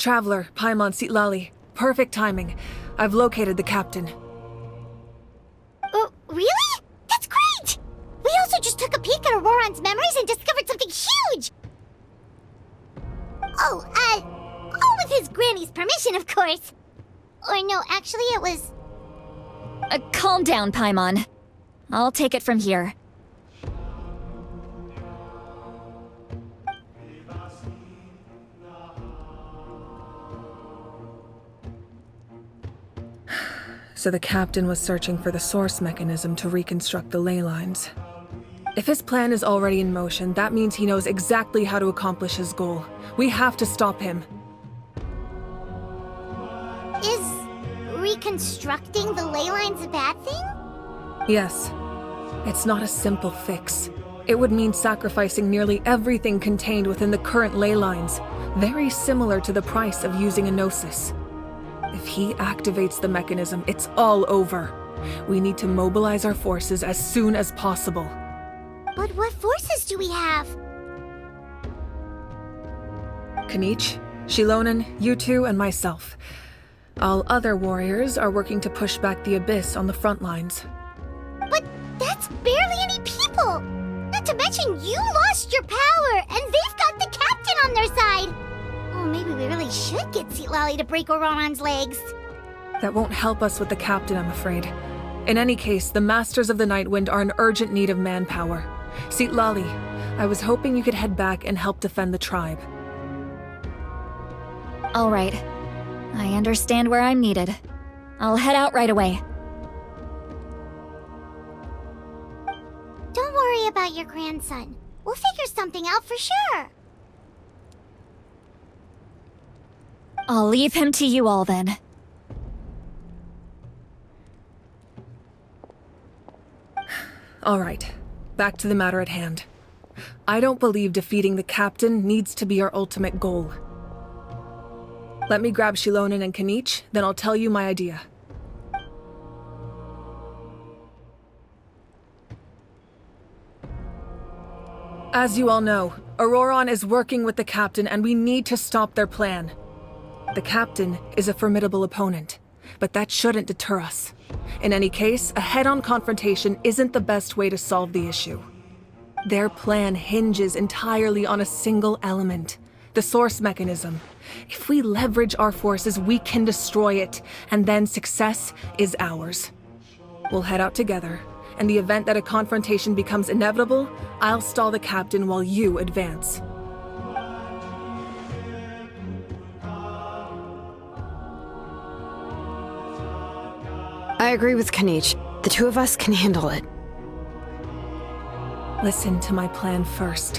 Traveler, Paimon Sitlali. Perfect timing. I've located the captain. Oh, really? That's great! We also just took a peek at Auroron's memories and discovered something huge! All with his granny's permission, of course. Or no, actually it was... Calm down, Paimon. I'll take it from here. So the captain was searching for the source mechanism to reconstruct the ley lines. If his plan is already in motion, that means he knows exactly how to accomplish his goal. We have to stop him. Is reconstructing the ley lines a bad thing? Yes. It's not a simple fix. It would mean sacrificing nearly everything contained within the current ley lines, very similar to the price of using a gnosis. If he activates the mechanism, it's all over. We need to mobilize our forces as soon as possible. But what forces do we have? Kanich, Shilonen, you two, and myself. All other warriors are working to push back the Abyss on the front lines. But that's barely any people! Not to mention you lost your power, and they've got the captain on their side! Oh, maybe we really should get Sitlali to break Auroron's legs. That won't help us with the captain, I'm afraid. In any case, the Masters of the Nightwind are in urgent need of manpower. Sitlali, I was hoping you could head back and help defend the tribe. All right. I understand where I'm needed. I'll head out right away. Don't worry about your grandson. We'll figure something out for sure. I'll leave him to you all then. All right, back to the matter at hand. I don't believe defeating the captain needs to be our ultimate goal. Let me grab Shilonen and Kanich, then I'll tell you my idea. As you all know, Auroron is working with the captain and we need to stop their plan. The captain is a formidable opponent, but that shouldn't deter us. In any case, a head-on confrontation isn't the best way to solve the issue. Their plan hinges entirely on a single element, the source mechanism. If we leverage our forces, we can destroy it, and then success is ours. We'll head out together. In the event that a confrontation becomes inevitable, I'll stall the captain while you advance. I agree with Kanich. The two of us can handle it. Listen to my plan first.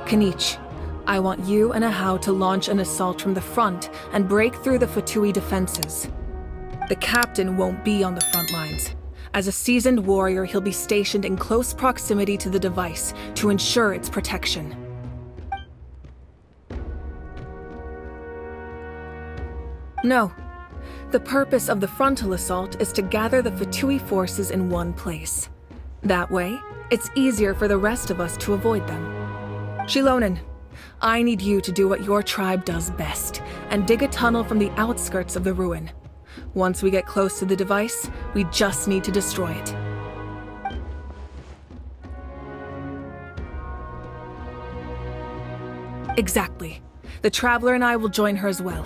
Kanich, I want you and Ahau to launch an assault from the front and break through the Fatui defenses. The captain won't be on the front lines. As a seasoned warrior, he'll be stationed in close proximity to the device to ensure its protection. No. The purpose of the frontal assault is to gather the Fatui forces in one place. That way, it's easier for the rest of us to avoid them. Shilonen, I need you to do what your tribe does best, and dig a tunnel from the outskirts of the ruin. Once we get close to the device, we just need to destroy it. Exactly. The Traveler and I will join her as well.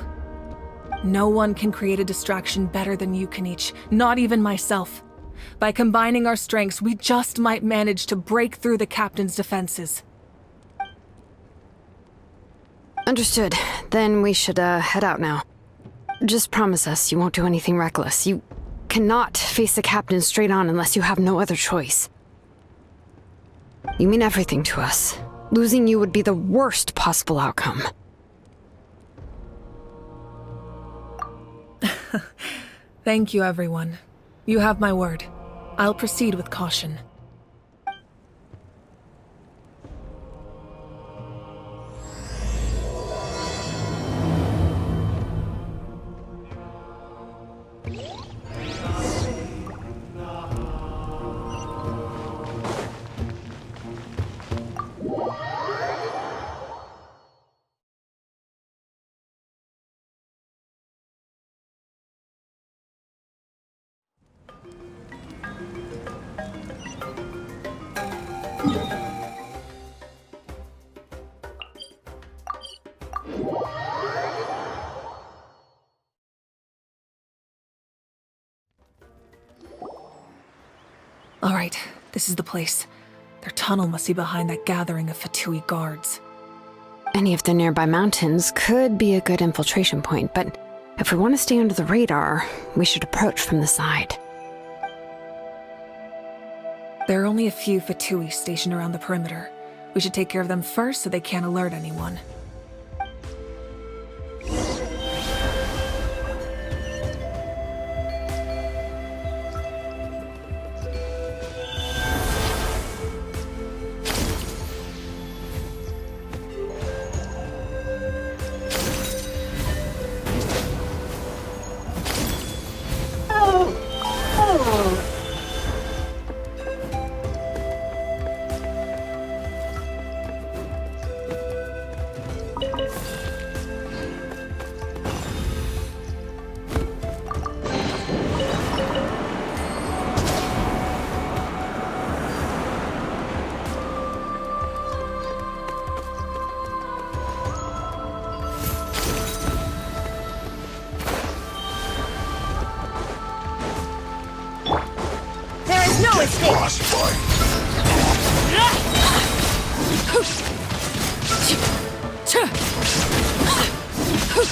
No one can create a distraction better than you, Kanich, not even myself. By combining our strengths, we just might manage to break through the captain's defenses. Understood. Then we should, head out now. Just promise us you won't do anything reckless. You cannot face the captain straight on unless you have no other choice. You mean everything to us. Losing you would be the worst possible outcome. Thank you, everyone. You have my word. I'll proceed with caution. Right, this is the place. Their tunnel must be behind that gathering of Fatui guards. Any of the nearby mountains could be a good infiltration point, but if we want to stay under the radar, we should approach from the side. There are only a few Fatui stationed around the perimeter. We should take care of them first so they can't alert anyone. No escape!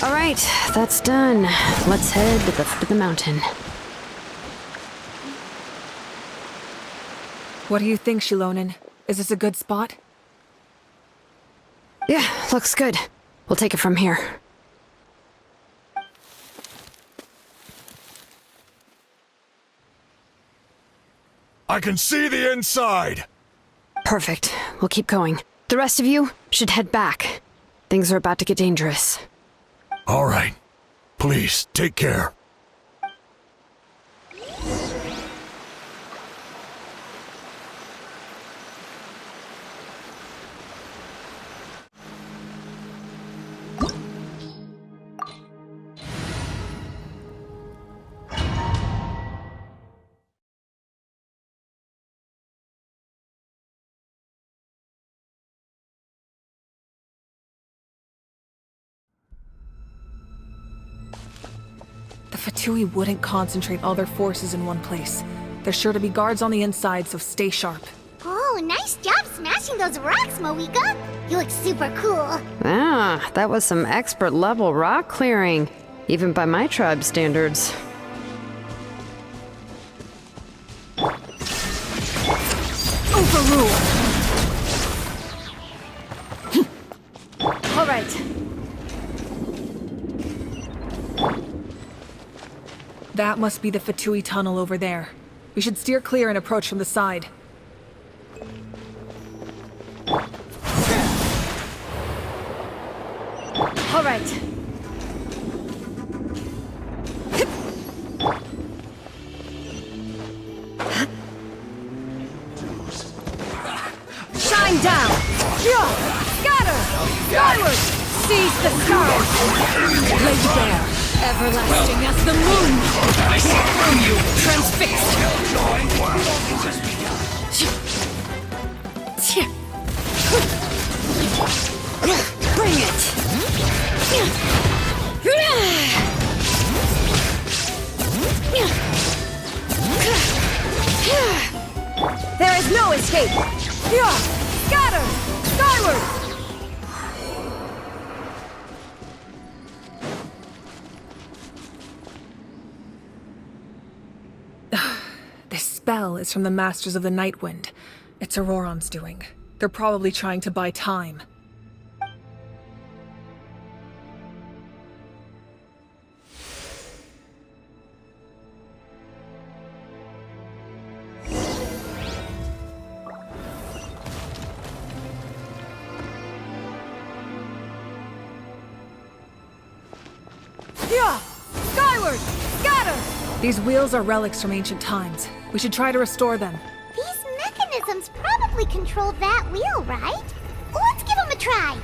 All right, that's done. Let's head to the foot of the mountain. What do you think, Shilonen? Is this a good spot? Yeah, looks good. We'll take it from here. I can see the inside! Perfect. We'll keep going. The rest of you should head back. Things are about to get dangerous. All right. Please, take care. The Fatui wouldn't concentrate all their forces in one place. There's sure to be guards on the inside, so stay sharp. Oh, nice job smashing those rocks, Moika! You look super cool. Ah, that was some expert level rock clearing, even by my tribe standards. Overrule! All right. That must be the Fatui tunnel over there. We should steer clear and approach from the side. All right. Shine down! Scatter! Skyward! Seize the stars! Laid bare, everlasting as the moon! Burn you, transfixed! Bring it! There is no escape! Scatter! Skyward! This spell is from the Masters of the Night Wind. It's Auroron's doing. They're probably trying to buy time. Skyward! Scatter! These wheels are relics from ancient times. We should try to restore them. These mechanisms probably control that wheel, right? Let's give them a try.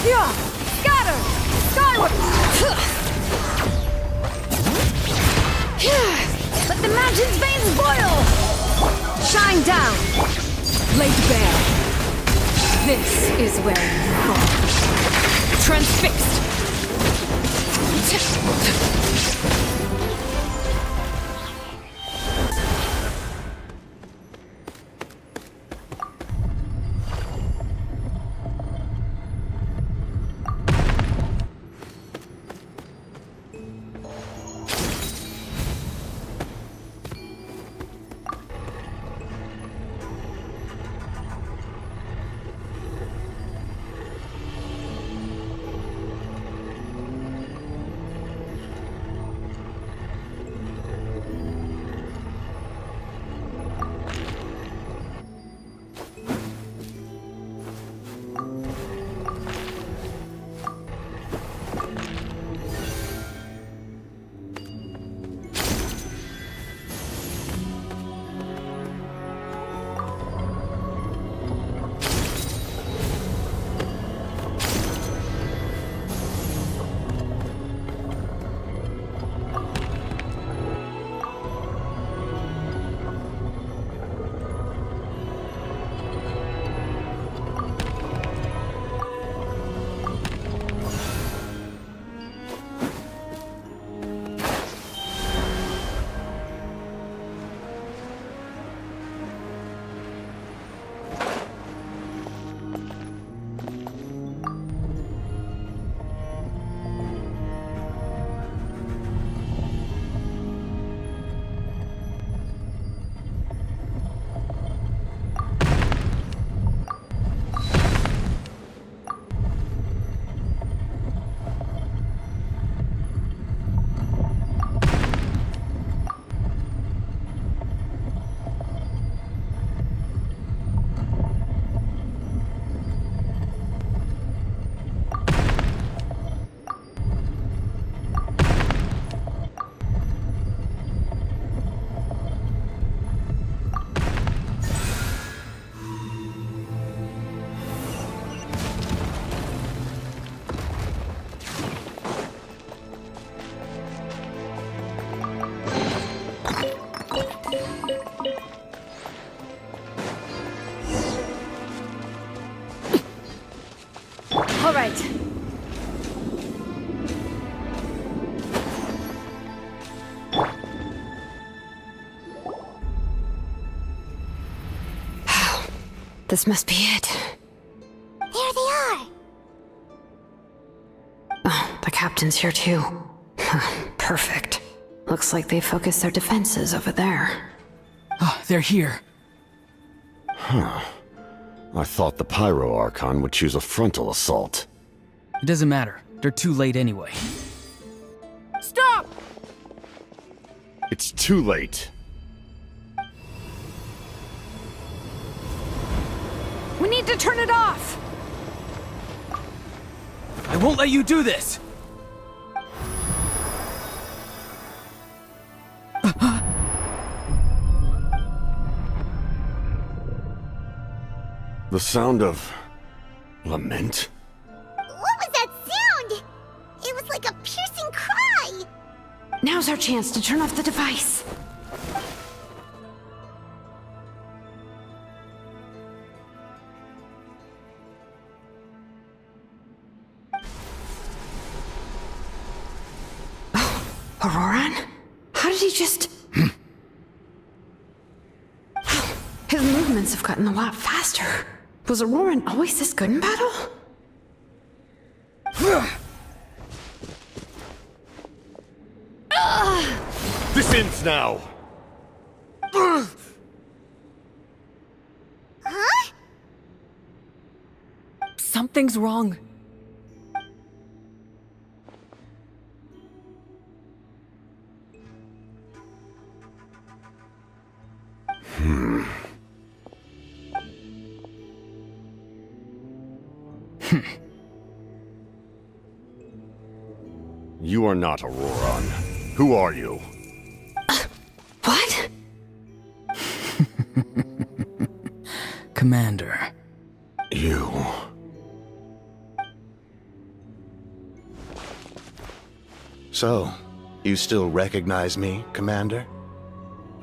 Yeah! Scatter! Skyward! Let the mountain's veins boil! Shine down! Laid bare. This is where you fall. Transfixed! All right. This must be it. There they are. Oh, the captain's here too. Perfect. Looks like they focused their defenses over there. Oh, they're here. I thought the Pyro Archon would choose a frontal assault. It doesn't matter. They're too late anyway. Stop! It's too late. We need to turn it off! I won't let you do this! The sound of lament? What was that sound? It was like a piercing cry. Now's our chance to turn off the device. Oh, Auroran? How did he just... His movements have gotten a lot faster. Was Auroran always this good in battle? This ends now! Huh? Something's wrong. You are not Auroran. Who are you? What? Commander. You... So, you still recognize me, Commander?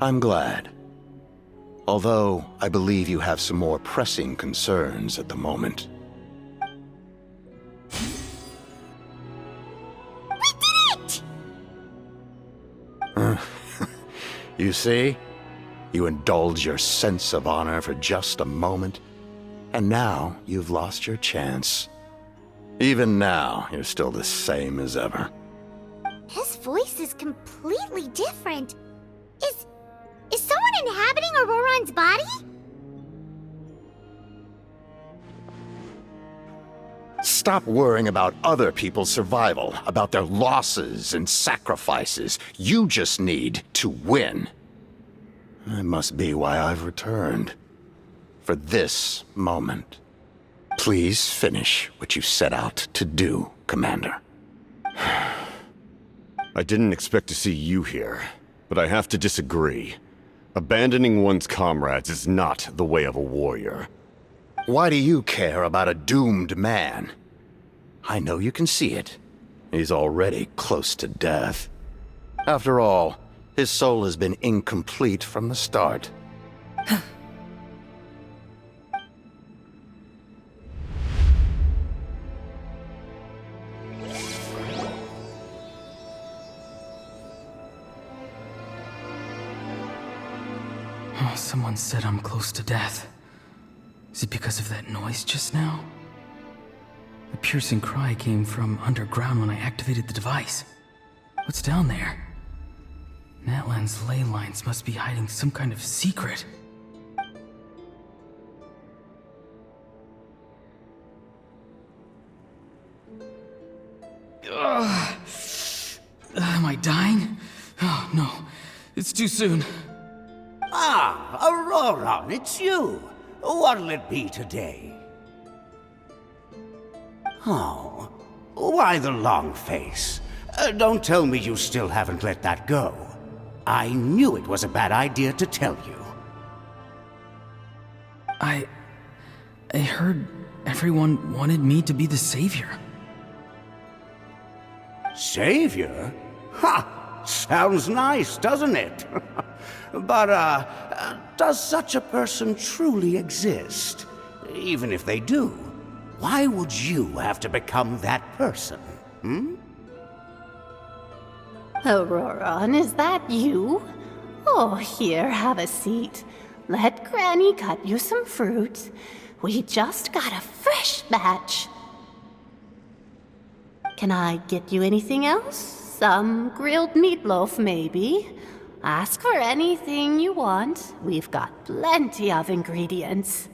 I'm glad. Although, I believe you have some more pressing concerns at the moment. We did it! You see? You indulge your sense of honor for just a moment, and now you've lost your chance. Even now, you're still the same as ever. His voice is completely different. Is someone inhabiting Auroron's body? Stop worrying about other people's survival, about their losses and sacrifices. You just need to win. That must be why I've returned. For this moment. Please finish what you set out to do, Commander. I didn't expect to see you here, but I have to disagree. Abandoning one's comrades is not the way of a warrior. Why do you care about a doomed man? I know you can see it. He's already close to death. After all, his soul has been incomplete from the start. Oh, someone said I'm close to death. Is it because of that noise just now? The piercing cry came from underground when I activated the device. What's down there? Natlan's ley lines must be hiding some kind of secret. Ugh. Am I dying? Oh, no. It's too soon. Ah, Auroron, it's you. What'll it be today? Oh, why the long face? Don't tell me you still haven't let that go. I knew it was a bad idea to tell you. I heard everyone wanted me to be the savior. Savior? Ha! Sounds nice, doesn't it? But, does such a person truly exist? Even if they do, why would you have to become that person, hmm? Auroron, is that you? Oh, here, have a seat. Let Granny cut you some fruit. We just got a fresh batch. Can I get you anything else? Some grilled meatloaf, maybe? Ask for anything you want. We've got plenty of ingredients.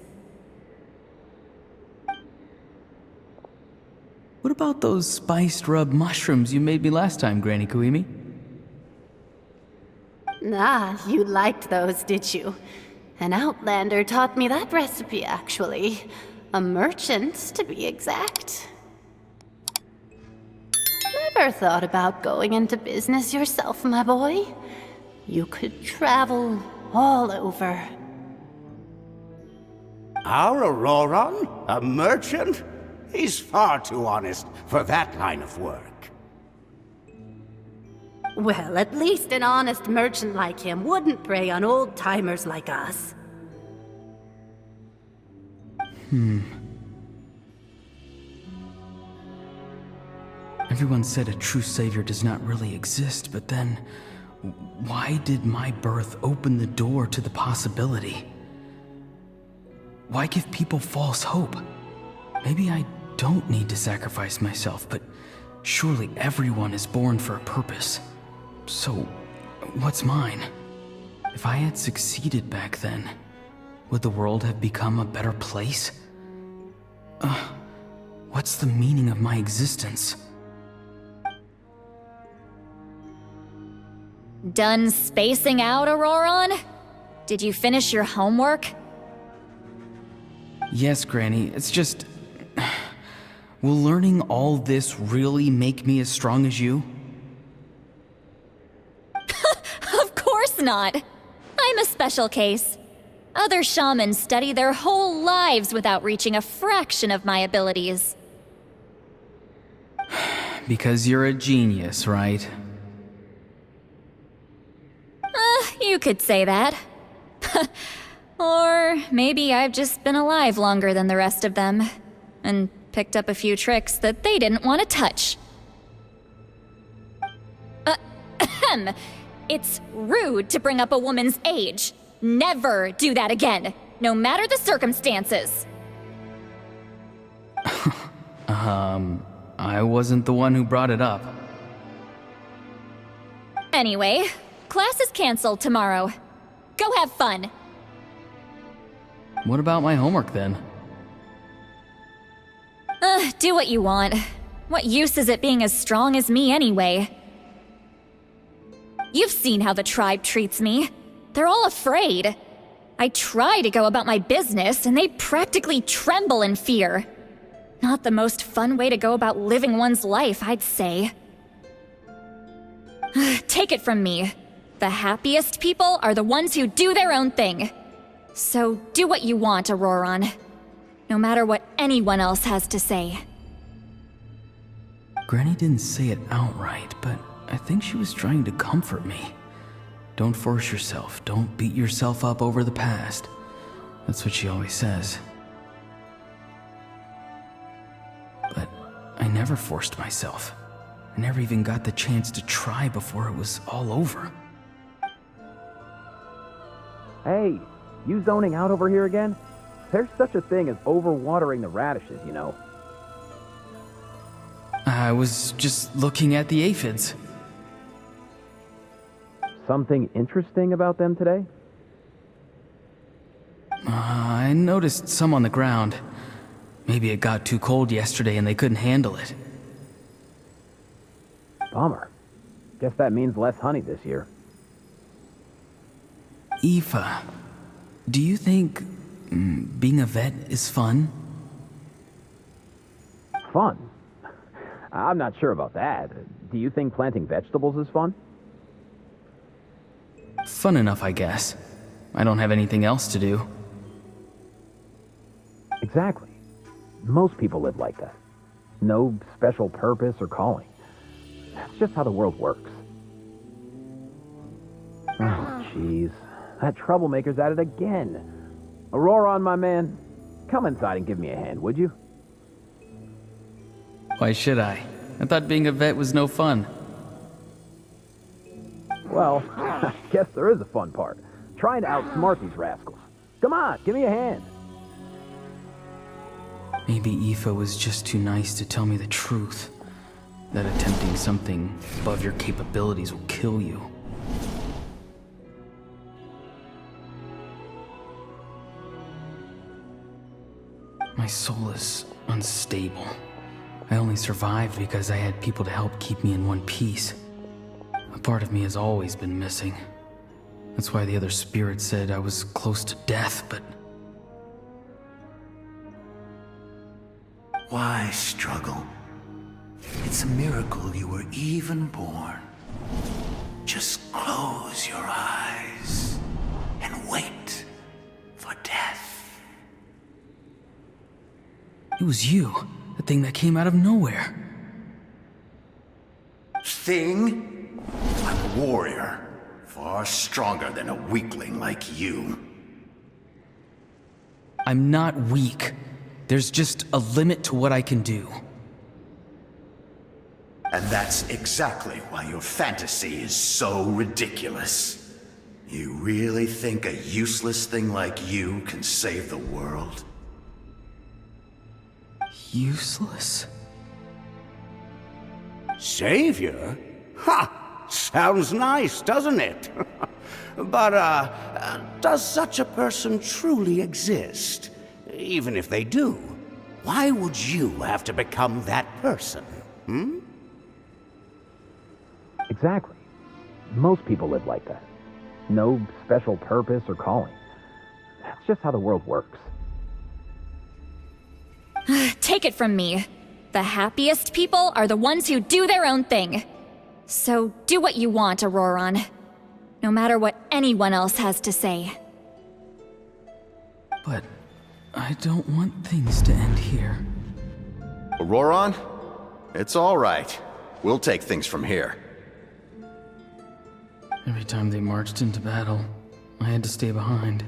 What about those spiced rub mushrooms you made me last time, Granny Kuimi? Ah, you liked those, did you? An outlander taught me that recipe, actually. A merchant, to be exact. Never thought about going into business yourself, my boy? You could travel all over. Our Auroron? A merchant? He's far too honest for that line of work. Well, at least an honest merchant like him wouldn't prey on old-timers like us. Everyone said a true savior does not really exist, but then, why did my birth open the door to the possibility? Why give people false hope? Maybe I don't need to sacrifice myself, but surely everyone is born for a purpose. So, what's mine? If I had succeeded back then, would the world have become a better place? What's the meaning of my existence? Done spacing out, Auroron? Did you finish your homework? Yes, Granny, it's just... Will learning all this really make me as strong as you? Of course not. I'm a special case. Other shamans study their whole lives without reaching a fraction of my abilities. because you're a genius, right? You could say that. Or maybe I've just been alive longer than the rest of them, and picked up a few tricks that they didn't want to touch. Ahem. It's rude to bring up a woman's age. Never do that again, no matter the circumstances. I wasn't the one who brought it up. Anyway, class is canceled tomorrow. Go have fun. What about my homework then? Do what you want. What use is it being as strong as me anyway? You've seen how the tribe treats me. They're all afraid. I try to go about my business, and they practically tremble in fear. Not the most fun way to go about living one's life, I'd say. Take it from me. The happiest people are the ones who do their own thing. So do what you want, Auroron. No matter what anyone else has to say. Granny didn't say it outright, but I think she was trying to comfort me. Don't force yourself. Don't beat yourself up over the past. That's what she always says. But I never forced myself. I never even got the chance to try before it was all over. Hey, you zoning out over here again? There's such a thing as overwatering the radishes, you know. I was just looking at the aphids. Something interesting about them today? I noticed some on the ground. Maybe it got too cold yesterday and they couldn't handle it. Bummer. Guess that means less honey this year. Aoife, do you think being a vet is fun? Fun? I'm not sure about that. Do you think planting vegetables is fun? Fun enough, I guess. I don't have anything else to do. Exactly. Most people live like that. No special purpose or calling. That's just how the world works. Oh, jeez. That troublemaker's at it again. Auroron, my man, come inside and give me a hand, would you? Why should I? I thought being a vet was no fun. Well, I guess there is a fun part. Trying to outsmart these rascals. Come on, give me a hand. Maybe Aoife was just too nice to tell me the truth. That attempting something above your capabilities will kill you. My soul is unstable. I only survived because I had people to help keep me in one piece. A part of me has always been missing. That's why the other spirits said I was close to death, but... Why struggle? It's a miracle you were even born. Just close your eyes and wait for death. It was you, the thing that came out of nowhere. Thing? I'm a warrior, far stronger than a weakling like you. I'm not weak. There's just a limit to what I can do. And that's exactly why your fantasy is so ridiculous. You really think a useless thing like you can save the world? Useless? Savior? Ha! Sounds nice, doesn't it? But, does such a person truly exist? Even if they do, why would you have to become that person? Hmm? Exactly. Most people live like that. No special purpose or calling. That's just how the world works. Take it from me. The happiest people are the ones who do their own thing. So do what you want, Auroron. No matter what anyone else has to say. But I don't want things to end here. Auroron? It's all right. We'll take things from here. Every time they marched into battle, I had to stay behind.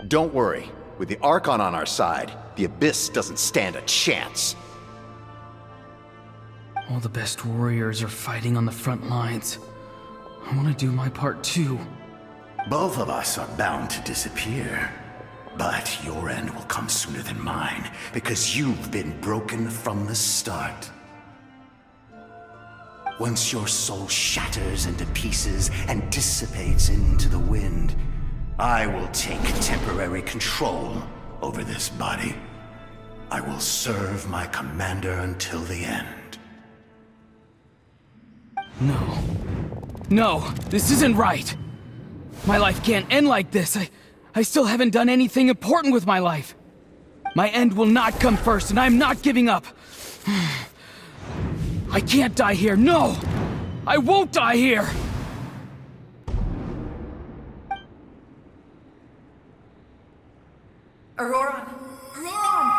Don't worry. With the Archon on our side, the Abyss doesn't stand a chance. All the best warriors are fighting on the front lines. I want to do my part too. Both of us are bound to disappear. But your end will come sooner than mine, because you've been broken from the start. Once your soul shatters into pieces and dissipates into the wind, I will take temporary control over this body. I will serve my commander until the end. No. No, this isn't right. My life can't end like this. I still haven't done anything important with my life. My end will not come first, and I'm not giving up. I can't die here, no! I won't die here! Auroran! Auroran!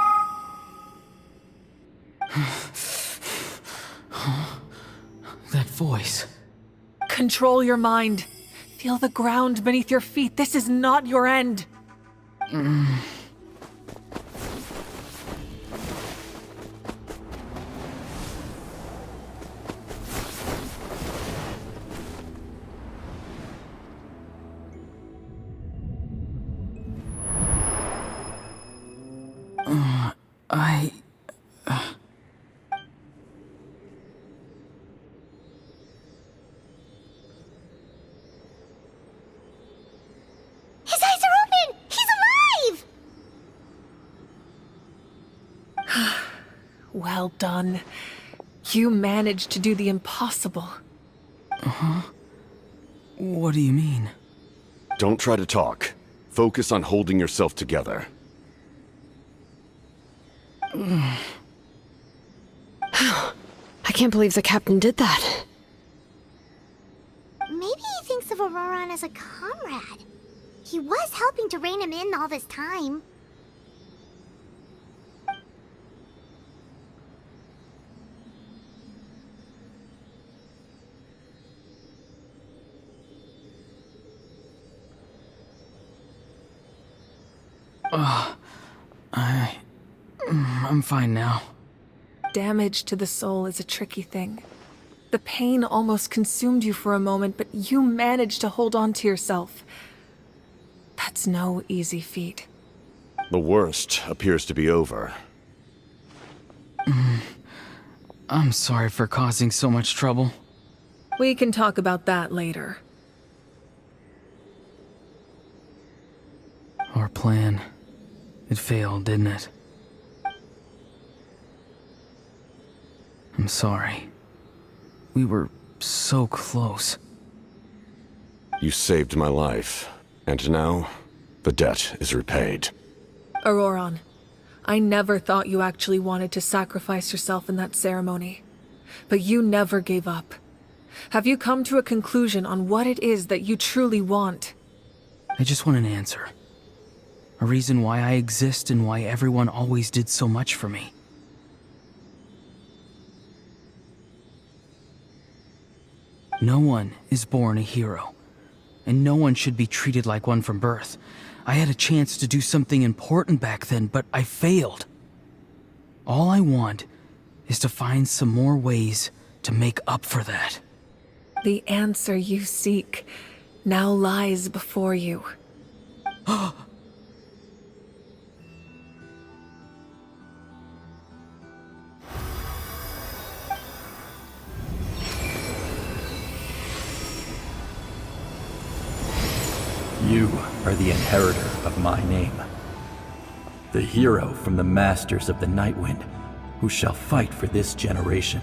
That voice. Control your mind. Feel the ground beneath your feet. This is not your end. His eyes are open! He's alive! Well done. You managed to do the impossible. What do you mean? Don't try to talk. Focus on holding yourself together. I can't believe the captain did that. Maybe he thinks of Auroran as a comrade. He was helping to rein him in all this time. I'm fine now. Damage to the soul is a tricky thing. The pain almost consumed you for a moment, but you managed to hold on to yourself. That's no easy feat. The worst appears to be over. I'm sorry for causing so much trouble. We can talk about that later. Our plan. It failed, didn't it? I'm sorry. We were so close. You saved my life, and now the debt is repaid. Auroran, I never thought you actually wanted to sacrifice yourself in that ceremony. But you never gave up. Have you come to a conclusion on what it is that you truly want? I just want an answer. A reason why I exist and why everyone always did so much for me. No one is born a hero, and no one should be treated like one from birth. I had a chance to do something important back then, but I failed. All I want is to find some more ways to make up for that. The answer you seek now lies before you. You are the inheritor of my name. The hero from the Masters of the Nightwind, who shall fight for this generation.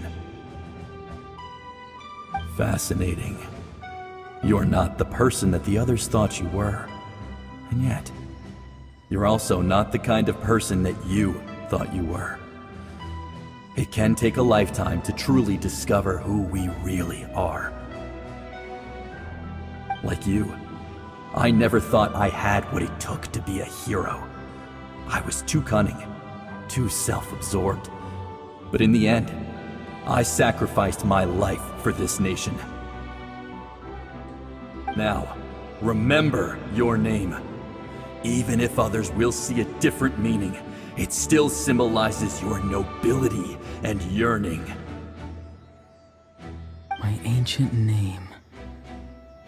Fascinating. You're not the person that the others thought you were. And yet, you're also not the kind of person that you thought you were. It can take a lifetime to truly discover who we really are. Like you, I never thought I had what it took to be a hero. I was too cunning, too self-absorbed. But in the end, I sacrificed my life for this nation. Now, remember your name. Even if others will see a different meaning, it still symbolizes your nobility and yearning. My ancient name.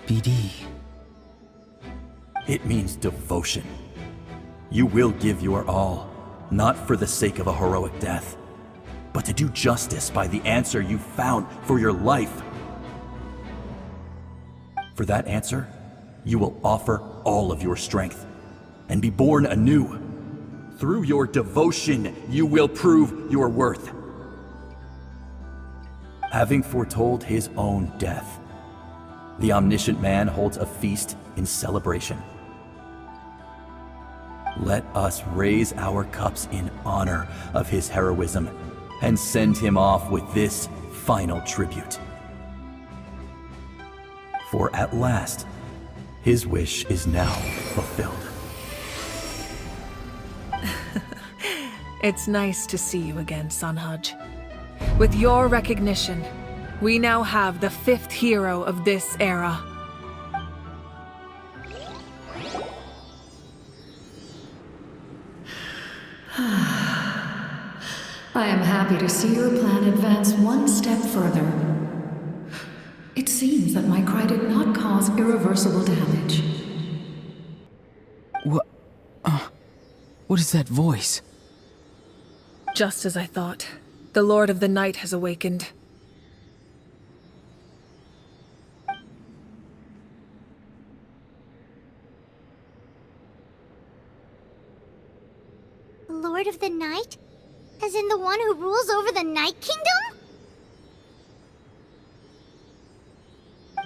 BD. It means devotion. You will give your all, not for the sake of a heroic death, but to do justice by the answer you found for your life. For that answer, you will offer all of your strength and be born anew. Through your devotion, you will prove your worth. Having foretold his own death, the omniscient man holds a feast in celebration. Let us raise our cups in honor of his heroism and send him off with this final tribute. For at last, his wish is now fulfilled. It's nice to see you again, Sunhudge. With your recognition, we now have the 5th hero of this era. I am happy to see your plan advance one step further. It seems that my cry did not cause irreversible damage. What is that voice? Just as I thought. The Lord of the Night has awakened. Lord of the Night? As in the one who rules over the Night Kingdom?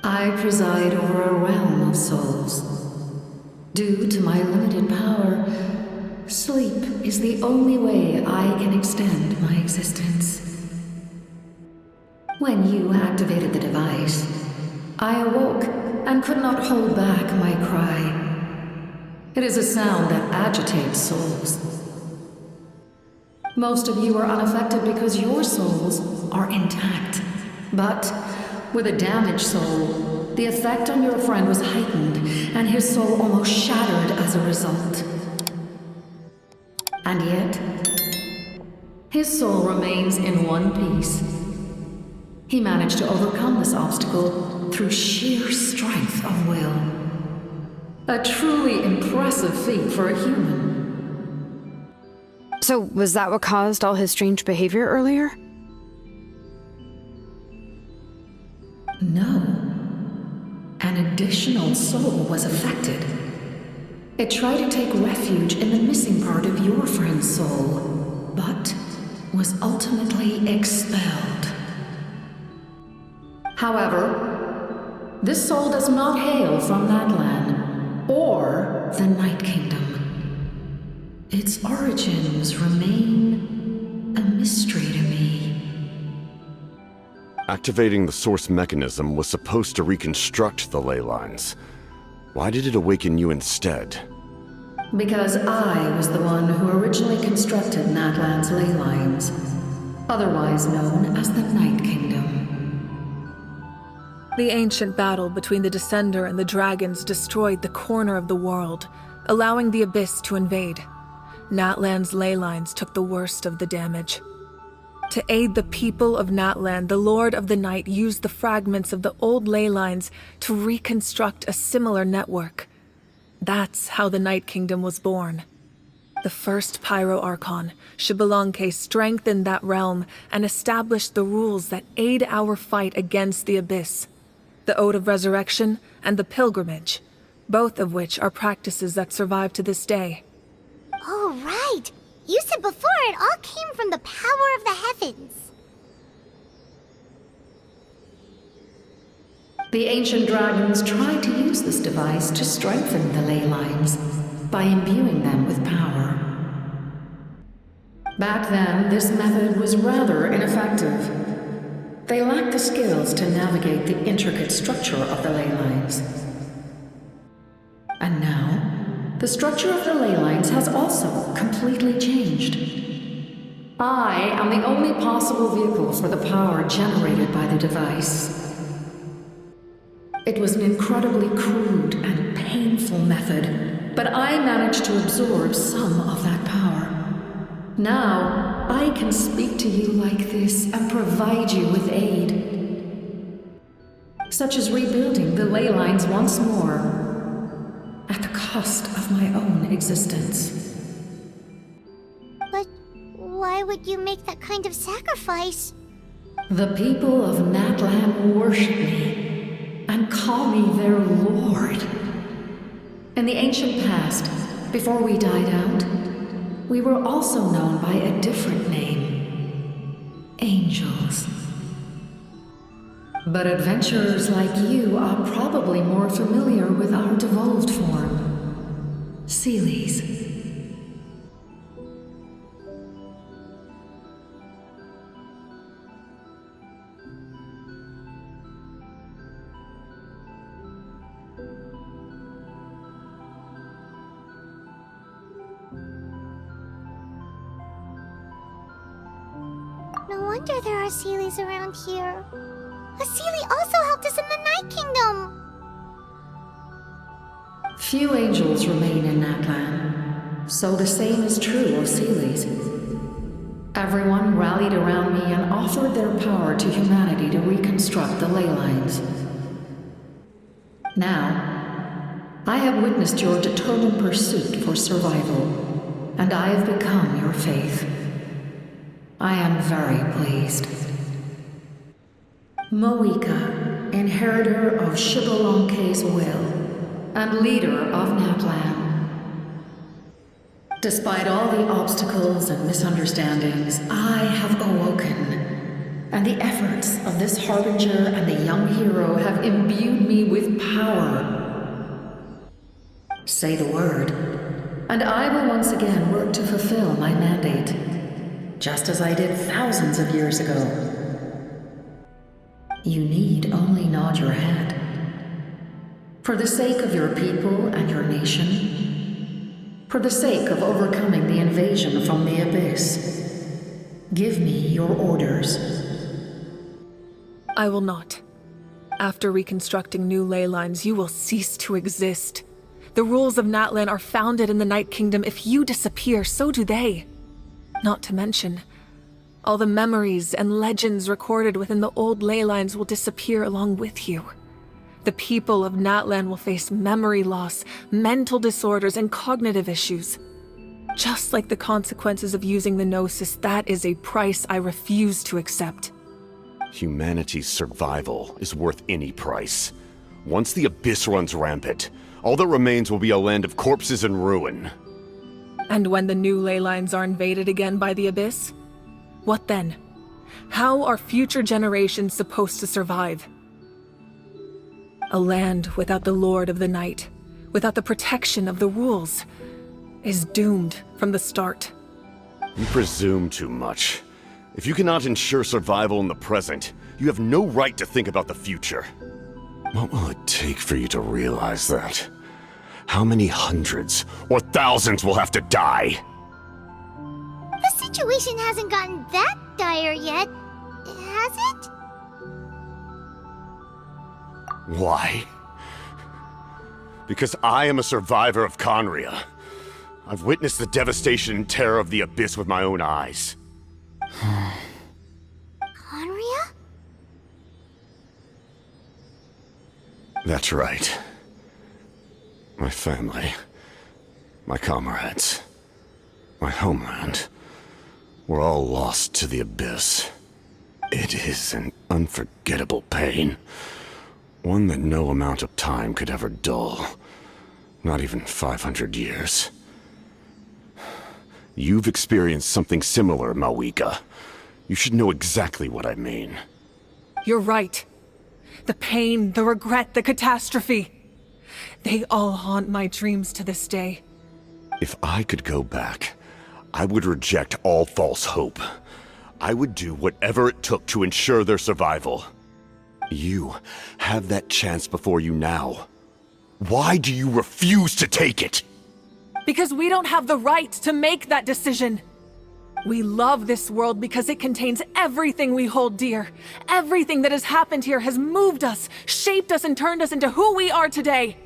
I preside over a realm of souls. Due to my limited power, sleep is the only way I can extend my existence. When you activated the device, I awoke and could not hold back my cry. It is a sound that agitates souls. Most of you are unaffected because your souls are intact. But with a damaged soul, the effect on your friend was heightened, and his soul almost shattered as a result. And yet, his soul remains in one piece. He managed to overcome this obstacle through sheer strength of will. A truly impressive feat for a human. So, was that what caused all his strange behavior earlier? No. An additional soul was affected. It tried to take refuge in the missing part of your friend's soul, but was ultimately expelled. However, this soul does not hail from Natlan or the Night Kingdom. Its origins remain a mystery to me. Activating the source mechanism was supposed to reconstruct the ley lines. Why did it awaken you instead? Because I was the one who originally constructed Natlan's ley lines, otherwise known as the Night Kingdom. The ancient battle between the Descender and the dragons destroyed the corner of the world, allowing the Abyss to invade. Natlan's ley lines took the worst of the damage. To aid the people of Natlan, the Lord of the Night used the fragments of the old ley lines to reconstruct a similar network. That's how the Night Kingdom was born. The first Pyro Archon, Xbalanque, strengthened that realm and established the rules that aid our fight against the Abyss. The Ode of Resurrection and the Pilgrimage, both of which are practices that survive to this day. Oh, right! You said before it all came from the power of the heavens. The ancient dragons tried to use this device to strengthen the ley lines by imbuing them with power. Back then, this method was rather ineffective. They lacked the skills to navigate the intricate structure of the ley lines. And now, the structure of the ley lines has also completely changed. I am the only possible vehicle for the power generated by the device. It was an incredibly crude and painful method, but I managed to absorb some of that power. Now, I can speak to you like this and provide you with aid, such as rebuilding the ley lines once more, at the cost of my own existence. But why would you make that kind of sacrifice? The people of Natlan worship me and call me their lord. In the ancient past, before we died out, we were also known by a different name: angels. But adventurers like you are probably more familiar with our devolved form, Seelies. No wonder there are Seelies around here. A Seelie also helped us in the Night Kingdom! Few angels remain in Natlan, so the same is true of Seelies. Everyone rallied around me and offered their power to humanity to reconstruct the ley lines. Now, I have witnessed your determined pursuit for survival, and I have become your faith. I am very pleased. Moika, inheritor of Shibalonke's will, and leader of Natlan. Despite all the obstacles and misunderstandings, I have awoken, and the efforts of this harbinger and the young hero have imbued me with power. Say the word, and I will once again work to fulfill my mandate, just as I did thousands of years ago. You need only nod your head. For the sake of your people and your nation, for the sake of overcoming the invasion from the Abyss, give me your orders. I will not. After reconstructing new ley lines, you will cease to exist. The rules of Natlan are founded in the Night Kingdom. If you disappear, so do they. Not to mention, all the memories and legends recorded within the old ley lines will disappear along with you. The people of Natlan will face memory loss, mental disorders, and cognitive issues. Just like the consequences of using the Gnosis, that is a price I refuse to accept. Humanity's survival is worth any price. Once the Abyss runs rampant, all that remains will be a land of corpses and ruin. And when the new ley lines are invaded again by the Abyss? What then? How are future generations supposed to survive? A land without the Lord of the Night, without the protection of the rules, is doomed from the start. You presume too much. If you cannot ensure survival in the present, you have no right to think about the future. What will it take for you to realize that? How many hundreds or thousands will have to die? The situation hasn't gotten that dire yet, has it? Why? Because I am a survivor of Conria. I've witnessed the devastation and terror of the Abyss with my own eyes. Conria? That's right. My family, my comrades, my homeland, were all lost to the Abyss. It is an unforgettable pain. One that no amount of time could ever dull. Not even 500 years. You've experienced something similar, Mawika. You should know exactly what I mean. You're right. The pain, the regret, the catastrophe. They all haunt my dreams to this day. If I could go back, I would reject all false hope. I would do whatever it took to ensure their survival. You have that chance before you now. Why do you refuse to take it? Because we don't have the right to make that decision. We love this world because it contains everything we hold dear. Everything that has happened here has moved us, shaped us, and turned us into who we are today.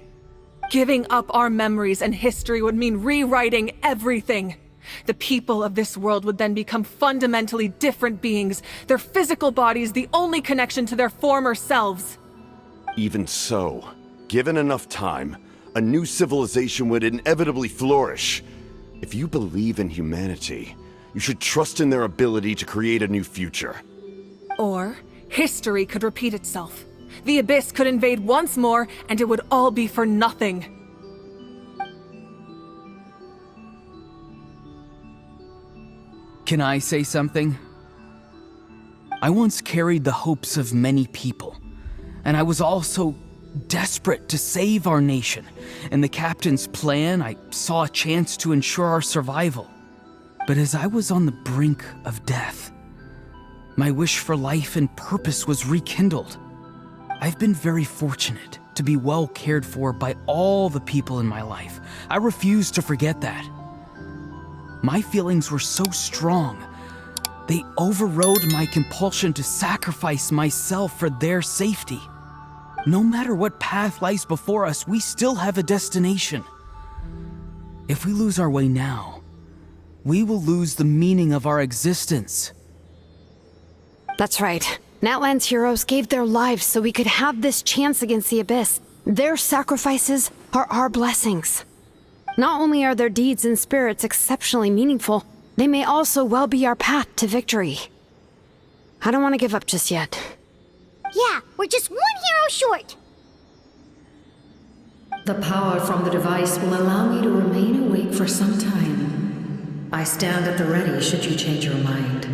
Giving up our memories and history would mean rewriting everything. The people of this world would then become fundamentally different beings, their physical bodies the only connection to their former selves. Even so, given enough time, a new civilization would inevitably flourish. If you believe in humanity, you should trust in their ability to create a new future. Or, history could repeat itself. The Abyss could invade once more, and it would all be for nothing. Can I say something? I once carried the hopes of many people, and I was also desperate to save our nation. In the captain's plan, I saw a chance to ensure our survival. But as I was on the brink of death, my wish for life and purpose was rekindled. I've been very fortunate to be well cared for by all the people in my life. I refuse to forget that. My feelings were so strong, they overrode my compulsion to sacrifice myself for their safety. No matter what path lies before us, we still have a destination. If we lose our way now, we will lose the meaning of our existence. That's right. Natlan's heroes gave their lives so we could have this chance against the Abyss. Their sacrifices are our blessings. Not only are their deeds and spirits exceptionally meaningful, they may also well be our path to victory. I don't want to give up just yet. Yeah, we're just one hero short. The power from the device will allow me to remain awake for some time. I stand at the ready should you change your mind.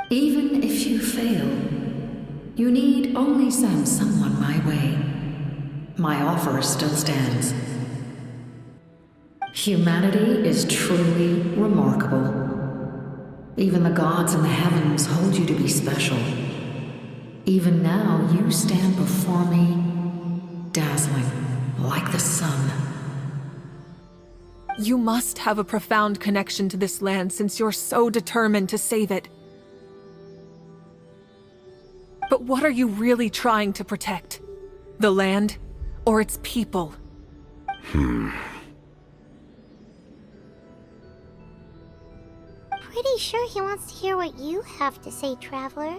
Even if you fail, you need only send someone my way. My offer still stands. Humanity is truly remarkable. Even the gods in the heavens hold you to be special. Even now, you stand before me, dazzling like the sun. You must have a profound connection to this land since you're so determined to save it. But what are you really trying to protect? The land or its people? Pretty sure he wants to hear what you have to say, Traveler.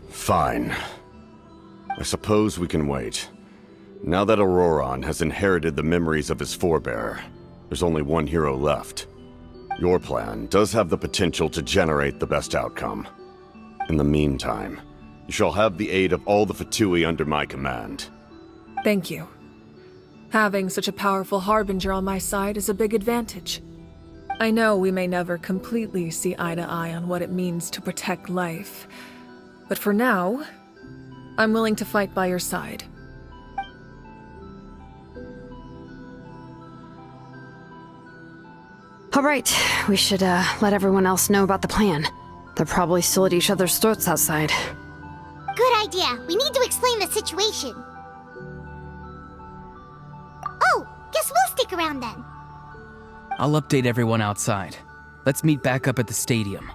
Fine. I suppose we can wait. Now that Auroron has inherited the memories of his forebearer, there's only one hero left. Your plan does have the potential to generate the best outcome. In the meantime, you shall have the aid of all the Fatui under my command. Thank you. Having such a powerful harbinger on my side is a big advantage. I know we may never completely see eye to eye on what it means to protect life, but for now, I'm willing to fight by your side. All right, we should let everyone else know about the plan. They're probably still at each other's throats outside. Good idea. We need to explain the situation. Oh, guess we'll stick around then. I'll update everyone outside. Let's meet back up at the stadium.